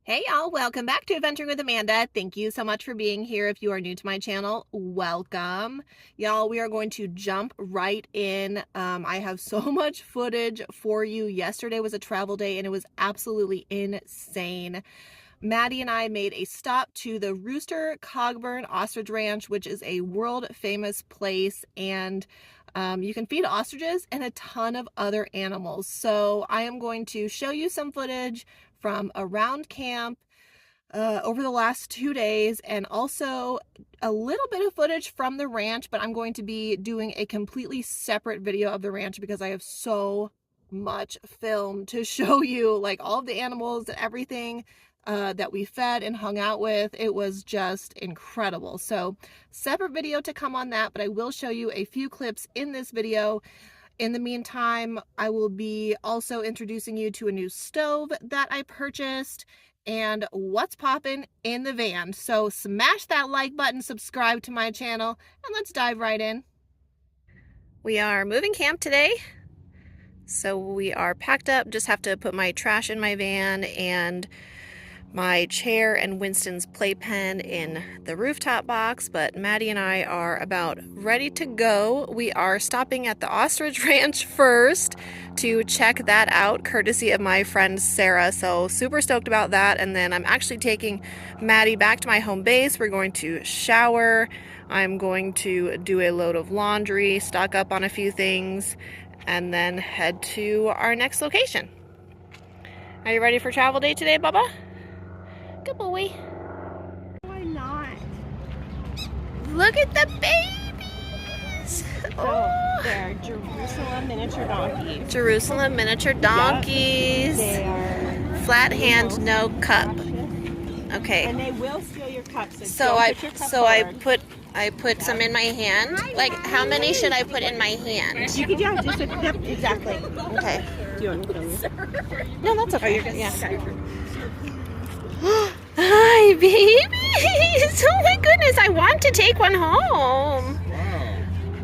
Hey y'all, welcome back to Adventuring with Amanda. Thank you so much for being here. If you are new to my channel, welcome. Y'all, we are going to jump right in. I have so much footage for you. Yesterday was a travel day and it was absolutely insane. Maddie and I made a stop to the Rooster Cogburn Ostrich Ranch, which is a world famous place, and you can feed ostriches and a ton of other animals. So I am going to show you some footage from around camp over the last 2 days, and also a little bit of footage from the ranch, but I'm going to be doing a completely separate video of the ranch because I have so much film to show you, like all of the animals and everything that we fed and hung out with. It was just incredible. So separate video to come on that, but I will show you a few clips in this video. In the meantime, I will be also introducing you to a new stove that I purchased and what's popping in the van. So smash that like button, subscribe to my channel, and let's dive right in. We are moving camp today. So we are packed up, just have to put my trash in my van and my chair and Winston's playpen in the rooftop box, but Maddie and I are about ready to go. We are stopping at the Ostrich Ranch first to check that out, courtesy of my friend Sarah, so super stoked about that. And then I'm actually taking Maddie back to my home base. We're going to shower. I'm going to do a load of laundry, stock up on a few things, and then head to our next location. Are you ready for travel day today, Bubba? Good boy. Why not? Look at the babies. So they're Jerusalem miniature donkeys. Jerusalem miniature donkeys. Yep. They are flat hand, no cup. Okay. And they will steal your cups. So I put some in my hand. Like, how many should I put in my hand? You could, yeah, just yep, exactly. Okay. Do you want me to film you? No, that's okay. Oh, you're good. Yeah. Hi, babies! Oh my goodness, I want to take one home. Wow.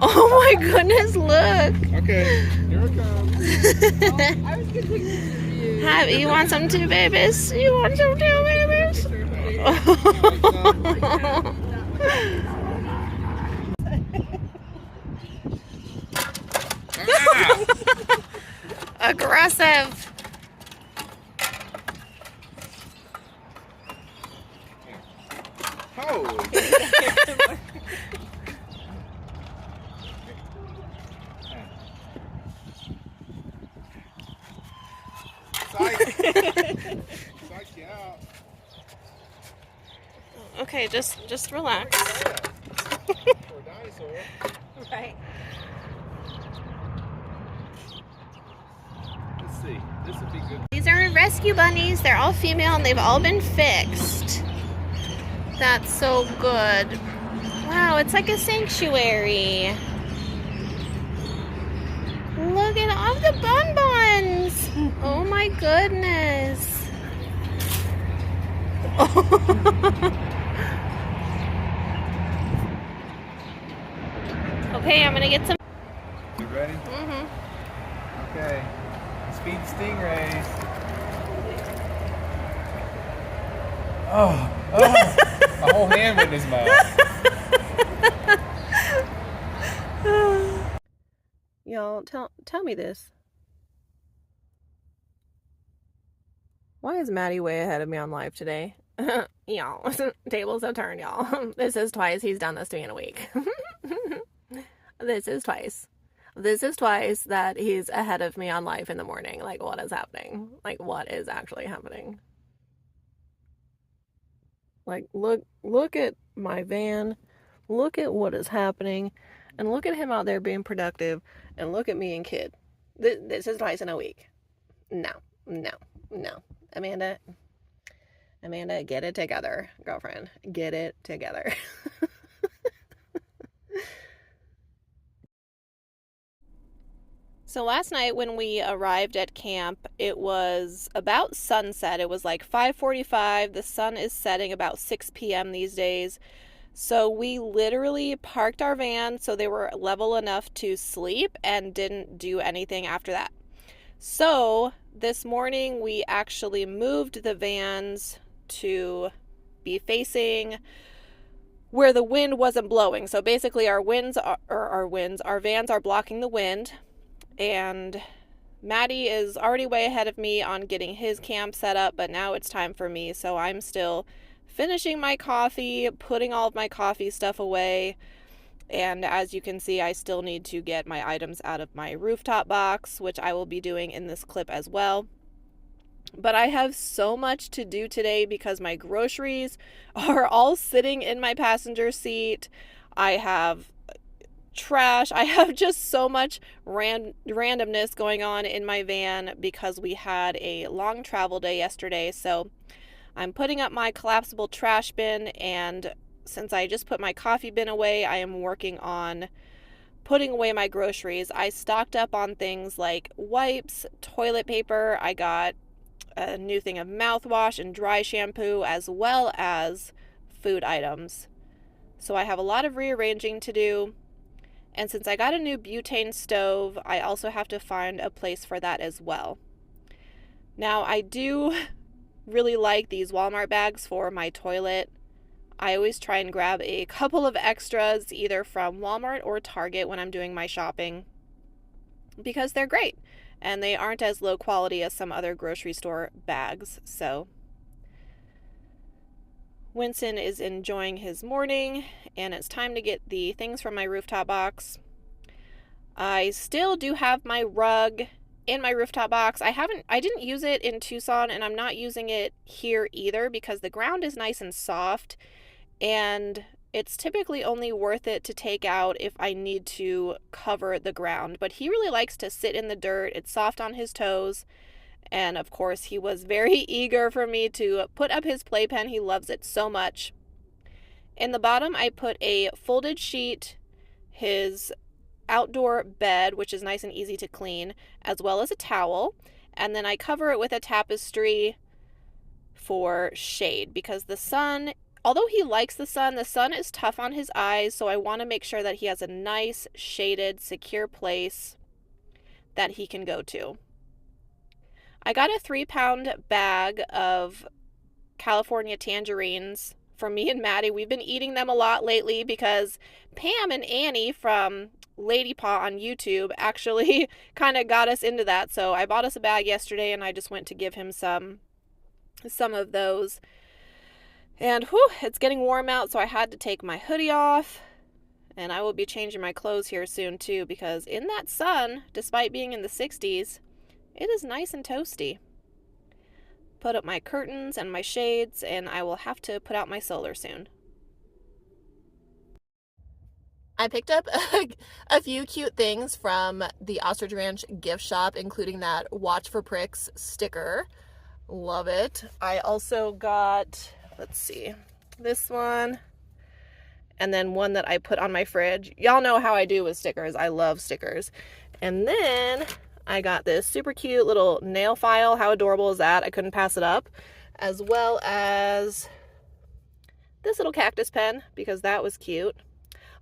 Oh my goodness, look. Okay, here it comes. I was going to take this for you. You want some too, babies? You want some too, babies? Aggressive. Oh. Psych you out. Okay, just relax. For a dinosaur. Right. Let's see. This would be good. These are rescue bunnies. They're all female and they've all been fixed. That's so good. Wow, it's like a sanctuary. Look at all the bonbons. Oh my goodness. Okay, I'm gonna get some. You ready? Mm-hmm. Okay. Speed stingrays. Oh. My whole hand went in his mouth. Y'all, tell me this. Why is Maddie way ahead of me on live today? Y'all, tables have turned, y'all. This is twice he's done this to me in a week. This is twice. This is twice that he's ahead of me on live in the morning. Like, what is happening? Like, what is actually happening? Like, look at my van. Look at what is happening. And look at him out there being productive. And look at me and kid. This is twice in a week. No. Amanda, get it together, girlfriend. Get it together. So last night when we arrived at camp, it was about sunset. It was like 5:45. The sun is setting about 6 p.m. these days. So we literally parked our van so they were level enough to sleep and didn't do anything after that. So this morning we actually moved the vans to be facing where the wind wasn't blowing. So basically our vans are blocking the wind, and Maddie is already way ahead of me on getting his camp set up, but now it's time for me. So I'm still finishing my coffee, putting all of my coffee stuff away. And as you can see, I still need to get my items out of my rooftop box, which I will be doing in this clip as well. But I have so much to do today because my groceries are all sitting in my passenger seat. I have trash. I have just so much randomness going on in my van because we had a long travel day yesterday. So I'm putting up my collapsible trash bin, and since I just put my coffee bin away, I am working on putting away my groceries. I stocked up on things like wipes, toilet paper. I got a new thing of mouthwash and dry shampoo, as well as food items. So I have a lot of rearranging to do. And since I got a new butane stove, I also have to find a place for that as well. Now, I do really like these Walmart bags for my toilet. I always try and grab a couple of extras either from Walmart or Target when I'm doing my shopping because they're great and they aren't as low quality as some other grocery store bags. So Winston is enjoying his morning, and it's time to get the things from my rooftop box. I still do have my rug in my rooftop box. I didn't use it in Tucson, and I'm not using it here either because the ground is nice and soft, and it's typically only worth it to take out if I need to cover the ground. But he really likes to sit in the dirt. It's soft on his toes. And of course, he was very eager for me to put up his playpen. He loves it so much. In the bottom, I put a folded sheet, his outdoor bed, which is nice and easy to clean, as well as a towel. And then I cover it with a tapestry for shade because the sun, although he likes the sun is tough on his eyes. So I want to make sure that he has a nice, shaded, secure place that he can go to. I got a 3-pound bag of California tangerines for me and Maddie. We've been eating them a lot lately because Pam and Annie from Lady Paw on YouTube actually kind of got us into that. So I bought us a bag yesterday and I just went to give him some of those. And whew, it's getting warm out, so I had to take my hoodie off. And I will be changing my clothes here soon too because in that sun, despite being in the 60s, it is nice and toasty. Put up my curtains and my shades, and I will have to put out my solar soon. I picked up a few cute things from the Ostrich Ranch gift shop, including that Watch for Pricks sticker. Love it. I also got, let's see, this one, and then one that I put on my fridge. Y'all know how I do with stickers. I love stickers. And then I got this super cute little nail file. How adorable is that? I couldn't pass it up. As well as this little cactus pen because that was cute.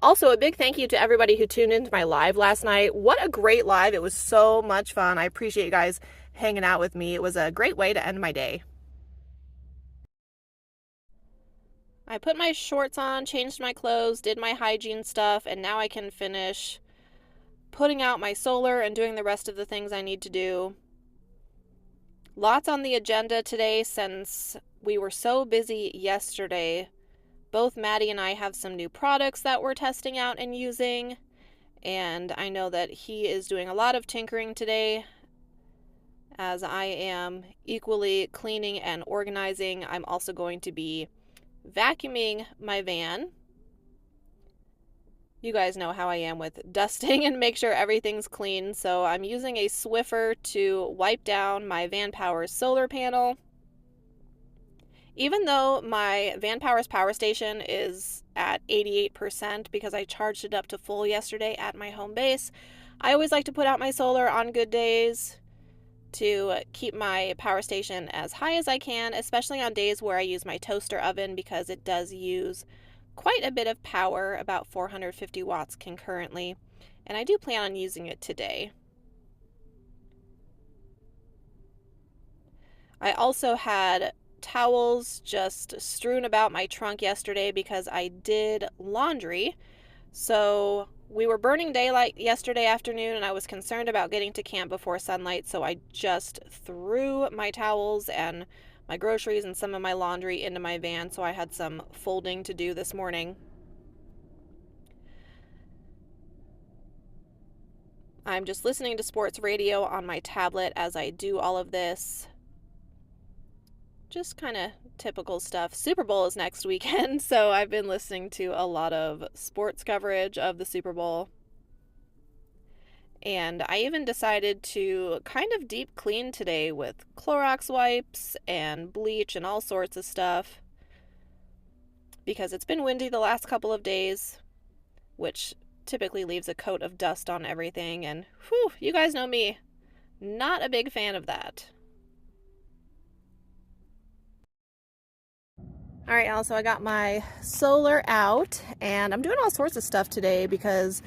Also, a big thank you to everybody who tuned into my live last night. What a great live. It was so much fun. I appreciate you guys hanging out with me. It was a great way to end my day. I put my shorts on, changed my clothes, did my hygiene stuff, and now I can finish putting out my solar and doing the rest of the things I need to do. Lots on the agenda today since we were so busy yesterday. Both Maddie and I have some new products that we're testing out and using, and I know that he is doing a lot of tinkering today as I am equally cleaning and organizing. I'm also going to be vacuuming my van. You guys know how I am with dusting and make sure everything's clean. So I'm using a Swiffer to wipe down my Van Power's solar panel. Even though my Van Power's power station is at 88% because I charged it up to full yesterday at my home base, I always like to put out my solar on good days to keep my power station as high as I can, especially on days where I use my toaster oven because it does use quite a bit of power, about 450 watts concurrently, and I do plan on using it today. I also had towels just strewn about my trunk yesterday because I did laundry. So we were burning daylight yesterday afternoon and I was concerned about getting to camp before sunlight, so I just threw my towels and my groceries and some of my laundry into my van, so I had some folding to do this morning. I'm just listening to sports radio on my tablet as I do all of this. Just kind of typical stuff. Super Bowl is next weekend, so I've been listening to a lot of sports coverage of the Super Bowl. And I even decided to kind of deep clean today with Clorox wipes and bleach and all sorts of stuff, because it's been windy the last couple of days, which typically leaves a coat of dust on everything, and whew, you guys know me, not a big fan of that. All right, y'all, so I got my solar out, and I'm doing all sorts of stuff today because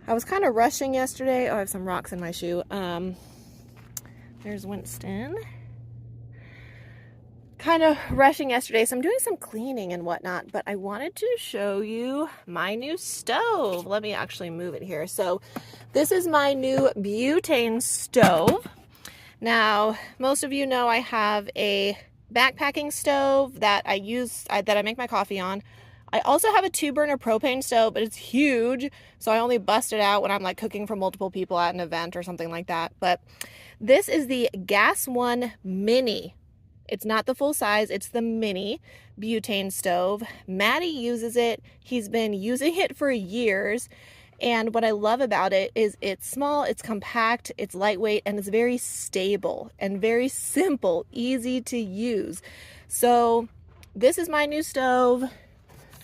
I was kind of rushing yesterday. Oh, I have some rocks in my shoe. There's Winston. Kind of rushing yesterday, so I'm doing some cleaning and whatnot, but I wanted to show you my new stove. Let me actually move it here. So this is my new butane stove. Now, most of you know I have a backpacking stove that I use, that I make my coffee on. I also have a 2-burner propane stove, but it's huge, so I only bust it out when I'm like cooking for multiple people at an event or something like that. But this is the Gas One Mini. It's not the full size, it's the mini butane stove. Maddie uses it. He's been using it for years. And what I love about it is it's small, it's compact, it's lightweight, and it's very stable and very simple, easy to use. So this is my new stove.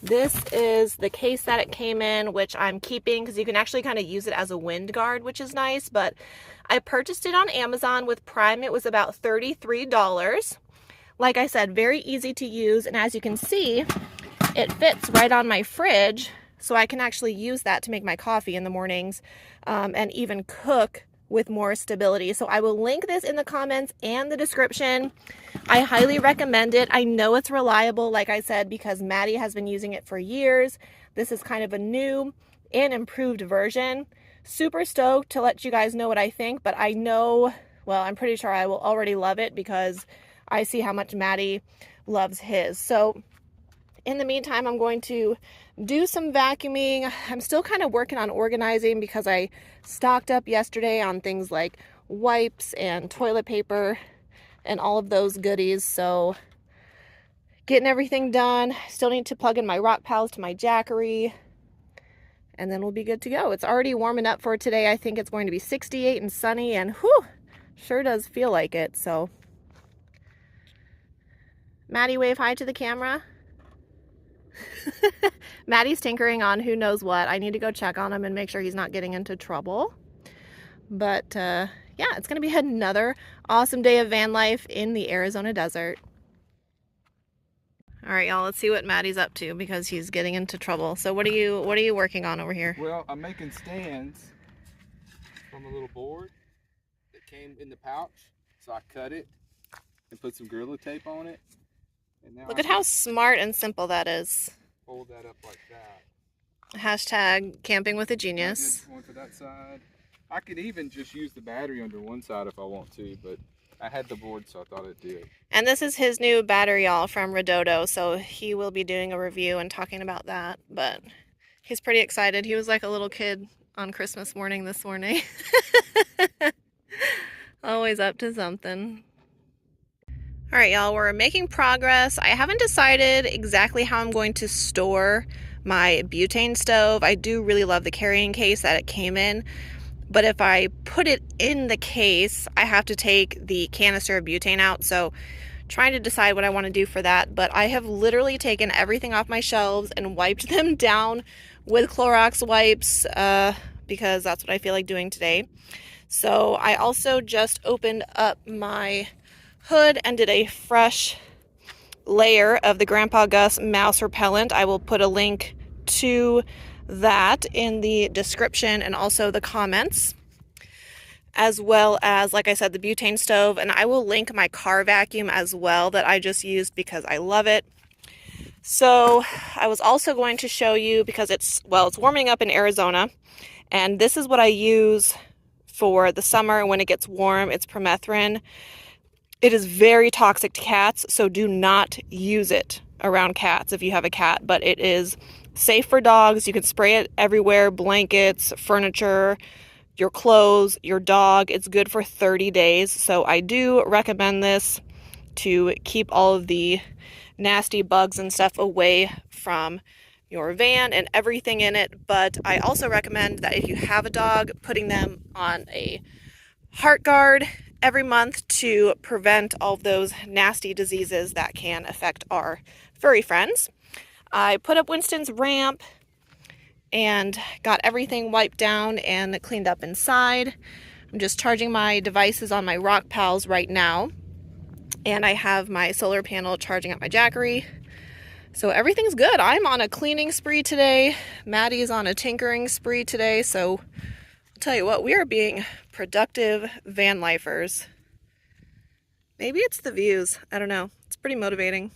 This is the case that it came in, which I'm keeping because you can actually kind of use it as a wind guard, which is nice. But I purchased it on Amazon with Prime. It was about $33. Like I said, very easy to use. And as you can see, it fits right on my fridge. So I can actually use that to make my coffee in the mornings and even cook with more stability. So I will link this in the comments and the description. I highly recommend it. I know it's reliable, like I said, because Maddie has been using it for years. This is kind of a new and improved version. Super stoked to let you guys know what I think, but I know, well, I'm pretty sure I will already love it because I see how much Maddie loves his. So in the meantime, I'm going to do some vacuuming. I'm still kind of working on organizing because I stocked up yesterday on things like wipes and toilet paper and all of those goodies. So getting everything done. Still need to plug in my rock pals to my Jackery, and then we'll be good to go. It's already warming up for today. I think it's going to be 68 and sunny, and whew, sure does feel like it. So Maddie, wave hi to the camera. Maddie's tinkering on who knows what. I need to go check on him and make sure he's not getting into trouble. But yeah, it's going to be another awesome day of van life in the Arizona desert. All right, y'all, let's see what Maddie's up to because he's getting into trouble. So what are you working on over here? Well, I'm making stands from a little board that came in the pouch. So I cut it and put some Gorilla Tape on it. And now Look at how smart and simple that is. Fold that up like that. Hashtag camping with a genius. One for that side. I could even just use the battery under one side if I want to, but I had the board, so I thought I'd do it. And this is his new battery, y'all, from Redodo, so he will be doing a review and talking about that. But he's pretty excited. He was like a little kid on Christmas morning this morning. Always up to something. All right, y'all, we're making progress. I haven't decided exactly how I'm going to store my butane stove. I do really love the carrying case that it came in, but if I put it in the case, I have to take the canister of butane out. So trying to decide what I want to do for that, but I have literally taken everything off my shelves and wiped them down with Clorox wipes because that's what I feel like doing today. So I also just opened up my hood and did a fresh layer of the Grandpa Gus mouse repellent. I will put a link to that in the description and also the comments. as well as, like I said, the butane stove. And I will link my car vacuum as well that I just used because I love it. So I was also going to show you, because it's warming up in Arizona, and this is what I use for the summer when it gets warm. It's permethrin. It is very toxic to cats, so do not use it around cats if you have a cat, but it is safe for dogs. You can spray it everywhere, blankets, furniture, your clothes, your dog. It's good for 30 days, so I do recommend this to keep all of the nasty bugs and stuff away from your van and everything in it. But I also recommend that if you have a dog, putting them on a heart guard every month to prevent all of those nasty diseases that can affect our furry friends. I put up Winston's ramp and got everything wiped down and cleaned up inside. I'm just charging my devices on my Rock Pals right now. And I have my solar panel charging up my Jackery. So everything's good. I'm on a cleaning spree today. Maddie's on a tinkering spree today. So I'll tell you what, we are being productive van lifers. Maybe it's the views. I don't know. It's pretty motivating.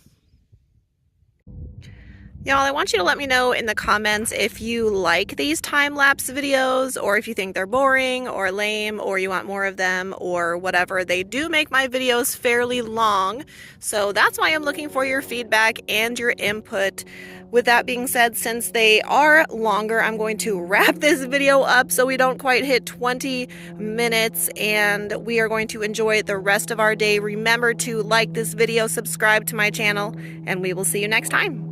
Y'all, I want you to let me know in the comments if you like these time-lapse videos, or if you think they're boring or lame, or you want more of them, or whatever. They do make my videos fairly long, so that's why I'm looking for your feedback and your input. With that being said, since they are longer, I'm going to wrap this video up so we don't quite hit 20 minutes, and we are going to enjoy the rest of our day. Remember to like this video, subscribe to my channel, and we will see you next time.